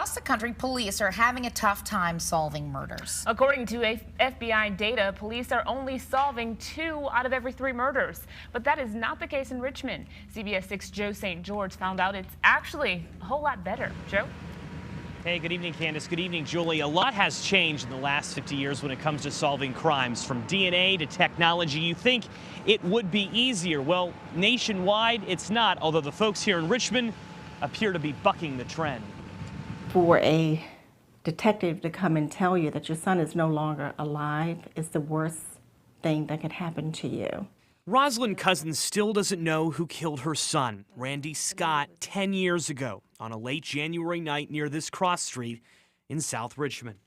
across the country, police are having a tough time solving murders. According to FBI data, police are only solving 2 out of every 3 murders. But that is not the case in Richmond. CBS 6 Joe St. George found out it's actually a whole lot better. Joe? Hey, good evening, Candace. Good evening, Julie. A lot has changed in the last 50 years when it comes to solving crimes, from DNA to technology. You think it would be easier. Well, nationwide, it's not, although the folks here in Richmond appear to be bucking the trend. For a detective to come and tell you that your son is no longer alive is the worst thing that could happen to you. Rosalind Cousins still doesn't know who killed her son, Randy Scott, 10 years ago on a late January night near this cross street in South Richmond.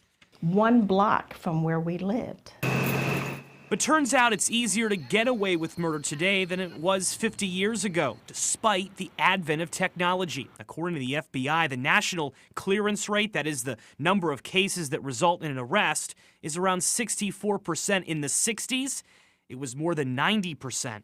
1 block from where we lived. But turns out it's easier to get away with murder today than it was 50 years ago, despite the advent of technology. According to the FBI, the national clearance rate, that is the number of cases that result in an arrest, is around 64%. In the 60s, it was more than 90%.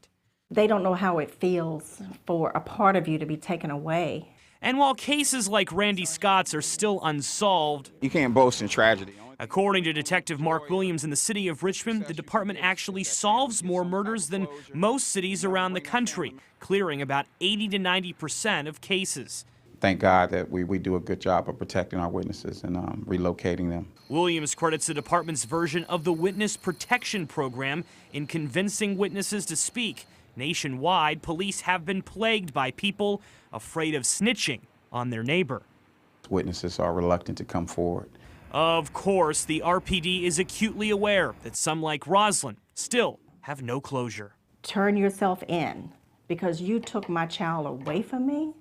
They don't know how it feels for a part of you to be taken away. And while cases like Randy Scott's are still unsolved, you can't boast in tragedy. According to Detective Mark Williams in the city of Richmond, the department actually solves more murders than most cities around the country, clearing about 80 to 90% of cases. Thank God that we do a good job of protecting our witnesses and relocating them. Williams credits the department's version of the Witness Protection Program in convincing witnesses to speak. Nationwide, police have been plagued by people afraid of snitching on their neighbor. Witnesses are reluctant to come forward. Of course, the RPD is acutely aware that some like Rosalind still have no closure. Turn yourself in because you took my child away from me.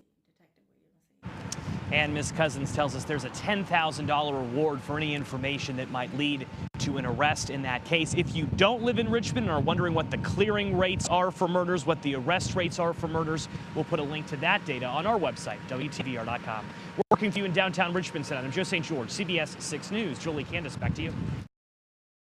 And Ms. Cousins tells us there's a $10,000 reward for any information that might lead to an arrest in that case. If you don't live in Richmond and are wondering what the clearing rates are for murders, what the arrest rates are for murders, we'll put a link to that data on our website, WTVR.com. We're working for you in downtown Richmond tonight. I'm Joe St. George, CBS 6 News. Julie, Candace, back to you.